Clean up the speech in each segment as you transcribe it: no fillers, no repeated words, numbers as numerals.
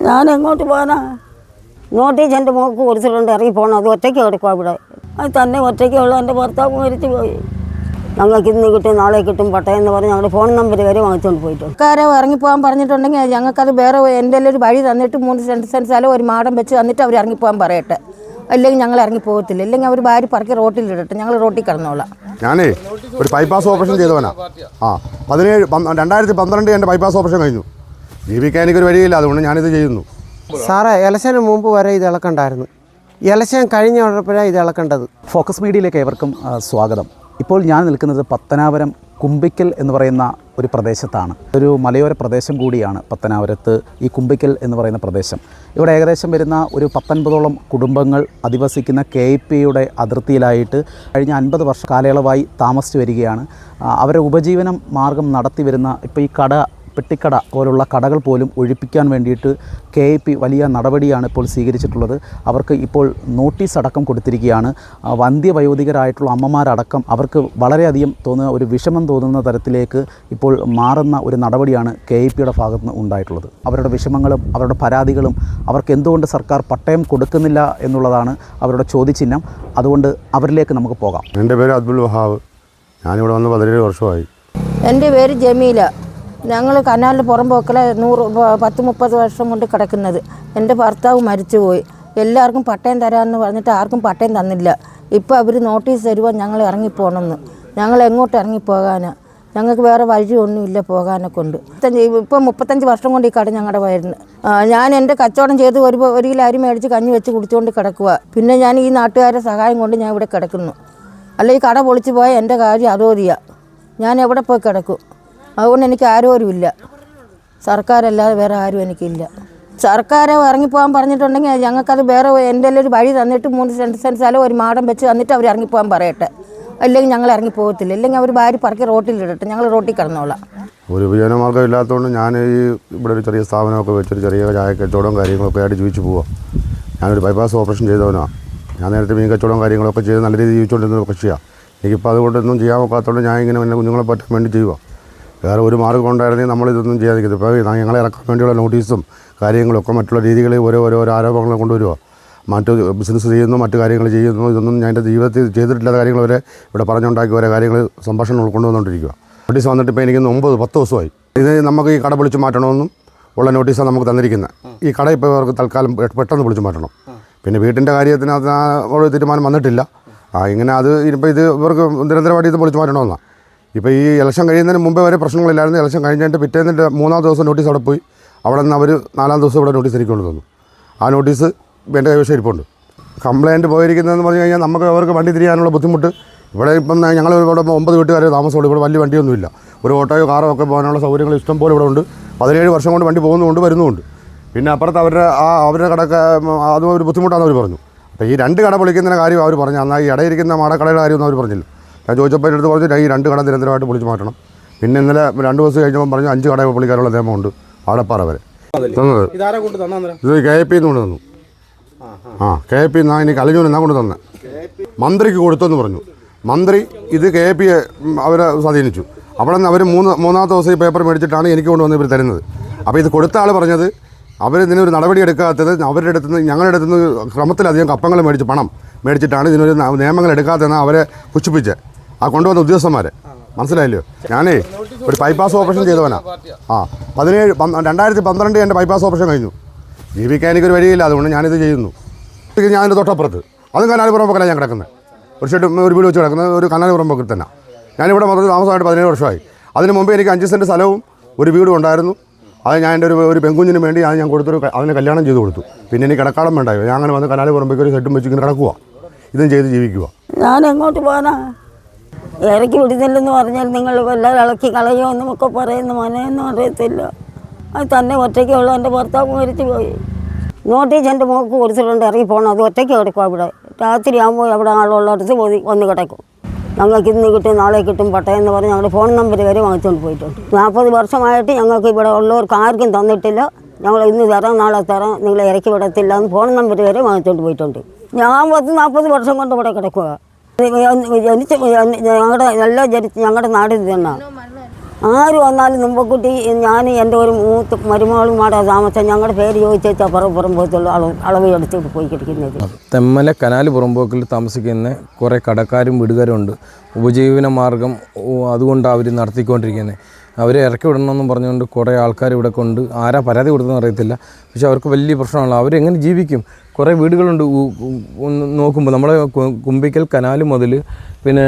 ഞാൻ എങ്ങോട്ട് പോകാനാ? നോട്ടീസ് എൻ്റെ മോൾക്ക് കൊടുത്തിട്ടുണ്ട്, ഇറങ്ങി പോകണം. അത് ഒറ്റയ്ക്ക് കിടക്കുക അവിടെ. അത് തന്നെ ഒറ്റയ്ക്കുള്ള എൻ്റെ ഭർത്താവ് മരിച്ചു പോയി. ഞങ്ങൾക്ക് ഇന്ന് കിട്ടും നാളെ കിട്ടും പട്ടയം എന്ന് പറഞ്ഞ് ഞങ്ങളുടെ ഫോൺ നമ്പർ വരെ വാങ്ങിച്ചുകൊണ്ട് പോയിട്ടുണ്ട്. ആരോ ഇറങ്ങിപ്പോകാൻ പറഞ്ഞിട്ടുണ്ടെങ്കിൽ ഞങ്ങൾക്കത് വേറെ എന്തെങ്കിലും ഒരു വഴി തന്നിട്ട് 3 സെൻറ്റ് സ്ഥലം ഒരു മാടം വെച്ച് തന്നിട്ട് അവർ ഇറങ്ങിപ്പോകാൻ പറയട്ടെ. അല്ലെങ്കിൽ ഞങ്ങൾ ഇറങ്ങി പോകത്തില്ല. ഇല്ലെങ്കിൽ അവർ ഭാര്യ പറക്കി റോട്ടിലിടട്ടെ, ഞങ്ങൾ റോട്ടിൽ കിടന്നോളാം. ഞാനേ ഒരു ബൈപ്പാസ് ഓപ്പറേഷൻ ചെയ്തവനാ. 2012 എൻ്റെ ബൈപ്പാസ് ഓപ്പറേഷൻ കഴിഞ്ഞു. ജീവിക്കാൻ എനിക്കൊരു വഴിയില്ല, അതുകൊണ്ട് ഞാനിത് ചെയ്യുന്നു. സാറേ, ഇലക്ഷന് മുമ്പ് വരെ ഇത് ഇളക്കണ്ടായിരുന്നു. ഇലക്ഷൻ കഴിഞ്ഞ ഉടനെപ്പോഴാണ് ഇത് ഇളക്കേണ്ടത്. ഫോക്കസ് മീഡിയയിലേക്ക് ഏവർക്കും സ്വാഗതം. ഇപ്പോൾ ഞാൻ നിൽക്കുന്നത് പത്തനാപുരം കുമ്പിക്കൽ എന്ന് പറയുന്ന ഒരു പ്രദേശത്താണ്. ഒരു മലയോര പ്രദേശം കൂടിയാണ് പത്തനാപുരത്ത് ഈ കുമ്പിക്കൽ എന്ന് പറയുന്ന പ്രദേശം. ഇവിടെ ഏകദേശം വരുന്ന ഒരു 19ഓളം കുടുംബങ്ങൾ അധിവസിക്കുന്ന KIPയുടെ അതിർത്തിയിലായിട്ട് കഴിഞ്ഞ 50 വർഷ കാലയളവായി താമസിച്ചു വരികയാണ്. അവരുടെ ഉപജീവനം മാർഗം നടത്തി വരുന്ന ഇപ്പോൾ ഈ പെട്ടിക്കട പോലുള്ള കടകൾ പോലും ഒഴിപ്പിക്കാൻ വേണ്ടിയിട്ട് KIP വലിയ നടപടിയാണ് ഇപ്പോൾ സ്വീകരിച്ചിട്ടുള്ളത്. അവർക്ക് ഇപ്പോൾ നോട്ടീസ് അടക്കം കൊടുത്തിരിക്കുകയാണ്. വന്ധ്യവയോധികരായിട്ടുള്ള അമ്മമാരടക്കം അവർക്ക് വളരെയധികം ഒരു വിഷമം തോന്നുന്ന തരത്തിലേക്ക് ഇപ്പോൾ മാറുന്ന ഒരു നടപടിയാണ് KIPയുടെ ഭാഗത്ത് നിന്ന് ഉണ്ടായിട്ടുള്ളത്. അവരുടെ വിഷമങ്ങളും അവരുടെ പരാതികളും അവർക്ക് എന്തുകൊണ്ട് സർക്കാർ പട്ടയം കൊടുക്കുന്നില്ല എന്നുള്ളതാണ് അവരുടെ ചോദ്യചിഹ്നം. അതുകൊണ്ട് അവരിലേക്ക് നമുക്ക് പോകാം. എൻ്റെ പേര് അബ്ദുൽ വഹാബ്. ഞാനിവിടെ വന്ന് 17 വർഷമായി. എൻ്റെ പേര് ജമീല. ഞങ്ങൾ കനാലിൽ പുറമ്പോക്കലെ 10-30 വർഷം കൊണ്ട് കിടക്കുന്നത്. എൻ്റെ ഭർത്താവ് മരിച്ചുപോയി. എല്ലാവർക്കും പട്ടയം തരാമെന്ന് പറഞ്ഞിട്ട് ആർക്കും പട്ടയം തന്നില്ല. ഇപ്പോൾ അവർ നോട്ടീസ് തരുമ്പോൾ ഞങ്ങൾ ഇറങ്ങിപ്പോകണമെന്ന്. ഞങ്ങൾ എങ്ങോട്ട് ഇറങ്ങിപ്പോകാനാണ്? ഞങ്ങൾക്ക് വേറെ വഴിയൊന്നുമില്ല പോകാനെ കൊണ്ട്. ഇപ്പം 35 വർഷം കൊണ്ട് ഈ കട ഞങ്ങളുടെ വയറിന്. ഞാൻ എൻ്റെ കച്ചവടം ചെയ്ത് ഒരു കിലോ അരി മേടിച്ച് കഞ്ഞി വെച്ച് കുടിച്ചുകൊണ്ട് കിടക്കുക. പിന്നെ ഞാൻ ഈ നാട്ടുകാരുടെ സഹായം കൊണ്ട് ഞാൻ ഇവിടെ കിടക്കുന്നു. അല്ല, ഈ കട പൊളിച്ചു പോയാൽ എൻ്റെ കാര്യം അതോറിയ. ഞാൻ എവിടെ പോയി കിടക്കും? അതുകൊണ്ട് എനിക്ക് ആരോരുമില്ല. സർക്കാരല്ലാതെ വേറെ ആരും എനിക്കില്ല. സർക്കാരോ ഇറങ്ങിപ്പോകാൻ പറഞ്ഞിട്ടുണ്ടെങ്കിൽ ഞങ്ങൾക്കത് വേറെ എന്തെങ്കിലും ഒരു വഴി തന്നിട്ട് 3 സെൻറ്റ് സ്ഥലം ഒരു മാടം വെച്ച് തന്നിട്ട് അവർ ഇറങ്ങിപ്പോകാൻ പറയട്ടെ. അല്ലെങ്കിൽ ഞങ്ങൾ ഇറങ്ങി പോകത്തില്ല. ഇല്ലെങ്കിൽ അവർ ഭാര്യ പറക്കി റോട്ടിലിടട്ടെ, ഞങ്ങൾ റോട്ടിൽ കിടന്നോളാം. ഒരു ഉപജീവനമാർഗ്ഗം ഇല്ലാത്തതുകൊണ്ട് ഞാൻ ഇവിടെ ഒരു ചെറിയ സ്ഥാപനമൊക്കെ വെച്ചൊരു ചെറിയ ചായ കച്ചവടവും കാര്യങ്ങളൊക്കെ ആയിട്ട് ജീവിച്ചു പോവാം. ഞാനൊരു ബൈപ്പാസ് ഓപ്പറേഷൻ ചെയ്തവനാണ്. ഞാൻ നേരത്തെ മീൻ കച്ചവടവും കാര്യങ്ങളൊക്കെ ചെയ്ത് നല്ല രീതിയിൽ ജീവിച്ചുകൊണ്ടിരുന്ന കക്ഷിയാണ്. എനിക്കിപ്പോൾ അതുകൊണ്ടൊന്നും ചെയ്യാൻ നോക്കാത്തതുകൊണ്ട് ഞാൻ ഇങ്ങനെ എൻ്റെ കുഞ്ഞുങ്ങളെ പറ്റാൻ വേണ്ടി ചെയ്യുക. വേറെ ഒരു മാർഗ്ഗം ഉണ്ടായിരുന്നെങ്കിൽ നമ്മളിതൊന്നും ചെയ്യാതിരിക്കുന്നത്. ഇപ്പോൾ ഞങ്ങളെ ഇറക്കാൻ വേണ്ടിയുള്ള നോട്ടീസും കാര്യങ്ങളൊക്കെ മറ്റുള്ള രീതികളിൽ ഓരോ ആരോപണങ്ങൾ കൊണ്ടുവരിക. മറ്റ് ബിസിനസ് ചെയ്യുന്നു, മറ്റു കാര്യങ്ങൾ ചെയ്യുന്നു. ഇതൊന്നും ഞാൻ എൻ്റെ ജീവിതത്തിൽ ചെയ്തിട്ടില്ലാത്ത കാര്യങ്ങൾ വരെ ഇവിടെ പറഞ്ഞുണ്ടാക്കി ഓരോ കാര്യങ്ങൾ സംഭാഷണം ഉൾക്കൊണ്ടുവന്നുകൊണ്ടിരിക്കുക. നോട്ടീസ് വന്നിട്ട് ഇപ്പോൾ എനിക്ക് 10 ദിവസമായി. ഇത് നമുക്ക് ഈ കട പൊളിച്ച് മാറ്റണമെന്നും ഉള്ള നോട്ടീസാണ് നമുക്ക് തന്നിരിക്കുന്നത്. ഈ കട ഇപ്പോൾ ഇവർക്ക് തൽക്കാലം പെട്ടെന്ന് പൊളിച്ച് മാറ്റണം. പിന്നെ വീട്ടിൻ്റെ കാര്യത്തിനകത്ത് ഒരു തീരുമാനം വന്നിട്ടില്ല. ഇങ്ങനെ ഇപ്പോൾ ഇത് ഇവർക്ക് നിരന്തരമായിട്ട് ഇത് പൊളിച്ച് മാറ്റണമെന്നാണ്. ഇപ്പോൾ ഈ ഇലക്ഷൻ കഴിയുന്നതിന് മുമ്പേ വരെ പ്രശ്നങ്ങളില്ലായിരുന്നു. ഇലക്ഷൻ കഴിഞ്ഞിട്ട് പിറ്റേന്നിട്ട് 3-ാം ദിവസം നോട്ടീസ് അവിടെ പോയി. അവിടെ നിന്ന് അവർ 4-ാം ദിവസം ഇവിടെ നോട്ടീസ് എനിക്ക് കൊണ്ട് തന്നു. ആ നോട്ടീസ് എൻ്റെ കൈവശം ഇരിപ്പുണ്ട്. കംപ്ലയിൻറ്റ് പോയിരിക്കുന്നതെന്ന് പറഞ്ഞു കഴിഞ്ഞാൽ നമുക്ക് അവർക്ക് വണ്ടി തിരിയാനുള്ള ബുദ്ധിമുട്ട്. ഇവിടെ ഇപ്പം ഞങ്ങൾ ഇവിടെ 9 വീട്ടുകാരെ താമസമുള്ളൂ. ഇവിടെ വലിയ വണ്ടിയൊന്നുമില്ല. ഒരു ഓട്ടോയോ കാറോ ഒക്കെ പോകാനുള്ള സൗകര്യങ്ങൾ ഇഷ്ടം പോലെ ഇവിടെ ഉണ്ട്. 17 വർഷം കൊണ്ട് വണ്ടി പോകുന്നുമുണ്ട്, വരുന്നുമുണ്ട്. പിന്നെ അപ്പുറത്ത് അവരുടെ കടക്ക് അതും ഒരു ബുദ്ധിമുട്ടാണെന്ന് അവർ പറഞ്ഞു. അപ്പോൾ ഈ 2 കട പൊളിക്കുന്നതിൻ്റെ കാര്യം അവർ പറഞ്ഞു. എന്നാൽ ഈ ഇടയിരിക്കുന്ന മാടക്കടയുടെ കാര്യമൊന്നും അവർ പറഞ്ഞില്ല. ഞാൻ ചോദിച്ചപ്പോൾ എൻ്റെ അടുത്ത് പറഞ്ഞിട്ട് ഈ 2 കട നിരന്തരമായിട്ട് പൊളിച്ച് മാറ്റണം. പിന്നെ ഇന്നലെ 2 ദിവസം കഴിഞ്ഞപ്പോൾ പറഞ്ഞു 5 കട പൊളിക്കാനുള്ള നിയമമുണ്ട് ആടപ്പാറ വരെ തന്നത്. ഇത് KIP കൊണ്ട് തന്നു. KIP എനിക്ക് അലഞ്ഞൂർ എന്നാ കൊണ്ട് തന്നെ മന്ത്രിക്ക് കൊടുത്തെന്ന് പറഞ്ഞു. മന്ത്രി ഇത് KIP അവരെ സ്വാധീനിച്ചു. അവിടെ നിന്ന് അവർ 3-ാമത്തെ ദിവസം ഈ പേപ്പർ മേടിച്ചിട്ടാണ് എനിക്ക് കൊണ്ടുവന്ന് ഇവർ തരുന്നത്. അപ്പോൾ ഇത് കൊടുത്ത ആൾ പറഞ്ഞത് അവരിതിനൊരു നടപടി എടുക്കാത്തത് അവരുടെ അടുത്തുനിന്ന് ഞങ്ങളുടെ അടുത്തുനിന്ന് ക്രമത്തിലധികം കപ്പങ്ങൾ മേടിച്ച് പണം മേടിച്ചിട്ടാണ് ഇതിനൊരു നിയമങ്ങൾ എടുക്കാത്തതെന്ന് അവരെ പുച്ഛിപ്പിച്ച് കൊണ്ടുവന്ന ഉദ്യോഗസ്ഥന്മാരെ. മനസ്സിലായില്ലോ? ഞാനേ ഒരു ബൈപ്പാസ് ഓപ്പറേഷൻ ചെയ്തവനാണ്. 2012 എൻ്റെ ബൈപ്പാസ് ഓപ്പറേഷൻ കഴിഞ്ഞു. ജീവിക്കാൻ എനിക്കൊരു വഴിയില്ല, അതുകൊണ്ട് ഞാനിത് ചെയ്യുന്നു. ഞാൻ എൻ്റെ തൊട്ടപ്പുറത്ത് അതും കനാലിപ്പുറമ്പോക്കല്ല ഞാൻ കിടക്കുന്നത്. ഒരു വീട് വെച്ച് കിടക്കുന്നത് ഒരു കനാലിപ്പുറമ്പോക്കിൽ തന്നെ. ഞാനിവിടെ മൊത്തം താമസമായിട്ട് 17 വർഷമായി. അതിന് മുമ്പ് എനിക്ക് 5 സെൻറ്റ് സ്ഥലവും ഒരു വീടും ഉണ്ടായിരുന്നു. അത് ഞാൻ എൻ്റെ ഒരു പെൺകുഞ്ഞിന് വേണ്ടി ഞാൻ അതിന് കല്യാണം ചെയ്ത് കൊടുത്തു. പിന്നെ എനിക്ക് കിടക്കാടം വേണ്ടായോ. ഞാൻ അങ്ങനെ വന്ന് കനാലിപ്പുറമ്പോക്ക് ഒരു സെറ്റും വെച്ച് ഇങ്ങനെ കിടക്കുക. ഇതും ചെയ്ത് ജീവിക്കുക. ഞാൻ എങ്ങോട്ട് പോകാനാ? ഇറക്കി വിടുന്നില്ലെന്ന് പറഞ്ഞാൽ നിങ്ങൾ എല്ലാവരും ഇളക്കി കളയോ എന്നൊക്കെ പറയുന്ന മനയൊന്നും അറിയത്തില്ല. അത് തന്നെ ഒറ്റയ്ക്കുള്ള എൻ്റെ ഭർത്താവ് മരിച്ചു പോയി. നോട്ടീസ് എൻ്റെ മോൾക്ക് കൊടുത്തിട്ടുണ്ട്, ഇറങ്ങി പോകണം. അത് ഒറ്റയ്ക്ക് കിടക്കും അവിടെ. രാത്രി ആകുമ്പോൾ അവിടെ ആളുള്ളടത്ത് വന്ന് കിടക്കും. ഞങ്ങൾക്ക് ഇന്ന് കിട്ടും നാളെ കിട്ടും പട്ടയം എന്ന് പറഞ്ഞ് ഞങ്ങളുടെ ഫോൺ നമ്പർ വരെ വാങ്ങിച്ചുകൊണ്ട് പോയിട്ടുണ്ട്. 40 വർഷമായിട്ട് ഞങ്ങൾക്ക് ഇവിടെ ഉള്ളവർക്ക് ആർക്കും തന്നിട്ടില്ല. ഞങ്ങൾ ഇന്ന് തരാം നാളെ തരാം, നിങ്ങളെ ഇറക്കി വിടത്തില്ല എന്ന് ഫോൺ നമ്പർ വരെ വാങ്ങിച്ചുകൊണ്ട് പോയിട്ടുണ്ട്. ഞാൻ 40 വർഷം കൊണ്ട് ഇവിടെ കിടക്കുക. ഞങ്ങളുടെ എല്ലാം ഞങ്ങളുടെ നാട് ഇത് തന്നെ. ആര് വന്നാലും മുമ്പക്കുട്ടി ഞാൻ എൻ്റെ ഒരു മൂത്ത് മരുമകളുമാടെ താമസം ഞങ്ങളുടെ പേര് ചോദിച്ചാൽ പുറം പോകത്തുള്ളൂ അളവ് എടുത്തിട്ട് പോയി കിടക്കുന്നത്. തെമ്മല കനാൽ പുറമ്പോക്കിൽ താമസിക്കുന്ന കുറേ കടക്കാരും വീടുകാരും ഉണ്ട്. ഉപജീവന മാർഗം അതുകൊണ്ട് അവർ നടത്തിക്കൊണ്ടിരിക്കുന്നത്. അവരെ ഇറക്കി വിടണമെന്നും പറഞ്ഞുകൊണ്ട് കുറേ ആൾക്കാർ ഇവിടെ കൊണ്ട് ആരാ പരാതി കൊടുത്തതെന്ന് അറിയത്തില്ല. പക്ഷെ അവർക്ക് വലിയ പ്രശ്നമാണ്. അവരെങ്ങനെ ജീവിക്കും? കുറേ വീടുകളുണ്ട്. നോക്കുമ്പോൾ നമ്മുടെ കുമ്പിക്കൽ കനാൽ മുതൽ പിന്നെ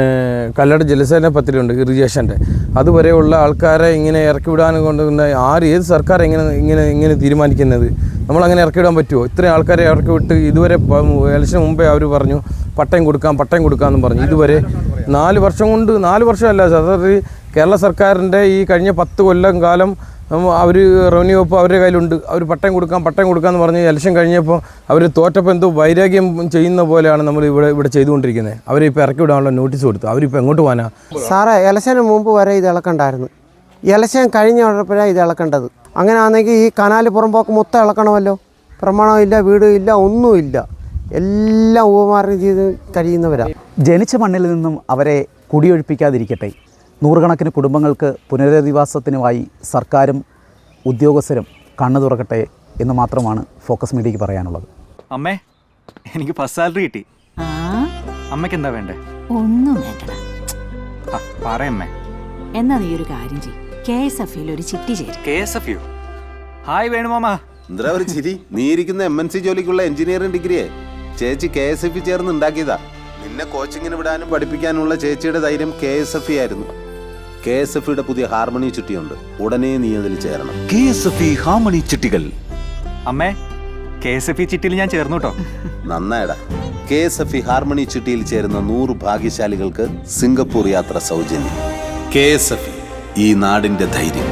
കല്ലട ജലസേന പദ്ധതിയുണ്ട് ഇറിഗേഷൻ്റെ, അതുവരെയുള്ള ആൾക്കാരെ ഇങ്ങനെ ഇറക്കി വിടാൻ കൊണ്ട് ഏത് സർക്കാർ ഇങ്ങനെ തീരുമാനിക്കുന്നത്? നമ്മളങ്ങനെ ഇറക്കി വിടാൻ പറ്റുമോ? ഇത്രയും ആൾക്കാരെ ഇറക്കി വിട്ട് ഇതുവരെ ഇലക്ഷന് മുമ്പേ അവർ പറഞ്ഞു പട്ടയം കൊടുക്കാമെന്ന് പറഞ്ഞു. ഇതുവരെ 4 വർഷമല്ല സാധാരണ കേരള സർക്കാരിൻ്റെ ഈ കഴിഞ്ഞ 10 കൊല്ലം കാലം അവർ റവന്യൂ വകുപ്പ് അവരുടെ കയ്യിലുണ്ട്. അവർ പട്ടയം കൊടുക്കാമെന്ന് പറഞ്ഞ് ഇലക്ഷൻ കഴിഞ്ഞപ്പോൾ അവർ തോറ്റപ്പോൾ എന്തോ വൈരാഗ്യം ചെയ്യുന്ന പോലെയാണ് നമ്മൾ ഇവിടെ ചെയ്തുകൊണ്ടിരിക്കുന്നത്. അവരിപ്പോൾ ഇറക്കി വിടാനുള്ള നോട്ടീസ് കൊടുത്തു. അവരിപ്പോൾ എങ്ങോട്ട് പോകാനാ? സാറേ, ഇലക്ഷന് മുമ്പ് വരെ ഇത് ഇളക്കണ്ടായിരുന്നു. ഇലക്ഷൻ കഴിഞ്ഞ ഉടനെപ്പോഴാണ് ഇത് ഇളക്കേണ്ടത്. അങ്ങനെ ആണെങ്കിൽ ഈ കനാൽ പുറമ്പോക്ക് മൊത്തം ഇളക്കണമല്ലോ. പ്രമാണമില്ല, വീടില്ല, ഒന്നുമില്ല. എല്ലാം ഉപമാർഗം ചെയ്ത് കഴിയുന്നവരാണ്. ജനിച്ച മണ്ണിൽ നിന്നും അവരെ കുടിയൊഴിപ്പിക്കാതിരിക്കട്ടെ. നൂറുകണക്കിന് കുടുംബങ്ങൾക്ക് പുനരധിവാസത്തിനുമായി സർക്കാരും ഉദ്യോഗസ്ഥരും കണ്ണു തുറക്കട്ടെ എന്ന് മാത്രമാണ് ഫോക്കസ് മീഡിയയ്ക്ക് പറയാനുള്ളത്. അമ്മേ, എനിക്ക് ഫസ്റ്റ് സാലറി കിട്ടി. അമ്മയ്ക്ക് എന്താ വേണ്ടേ? ഒന്നും വേണ്ടടാ. പറയമ്മേ. എന്നാ നീ ഒരു കാര്യം ചെയ്യ്, KSF-ൽ ഒരു ചിട്ടി ചേരും. KSF-യോ? ഹായ് വേണുമാമ. എന്താ ഒരു ചിരി? നീ ഇരിക്കുന്ന MNC ജോലിക്കുള്ള എഞ്ചിനീയറിംഗ് ഡിഗ്രിയെ ചേച്ചി KSF ചേർന്ന് ഉണ്ടാക്കിയതാ. നിന്നെ കോച്ചിങ്ങിന് വിടാനും പഠിപ്പിക്കാനുള്ള ചേച്ചിയുടെ ധൈര്യം KSF ആയിരുന്നു. KSF-യുടെ പുതിയ ഹാർമണി ചുട്ടിയുണ്ട്. ഉടനെ നീ അതിൽ ചേരണം. KSF ഹാർമണി ചിട്ടികൾ. അമ്മേ, KSF ചിട്ടിയിൽ ഞാൻ ചേർന്നു കേട്ടോ. നന്നായടാ. KSF ഹാർമണി ചുട്ടിയിൽ ചേരുന്ന 100 ഭാഗ്യശാലികൾക്ക് സിംഗപ്പൂർ യാത്ര സൗജന്യം. KSF, ഈ നാടിന്റെ ധൈര്യം.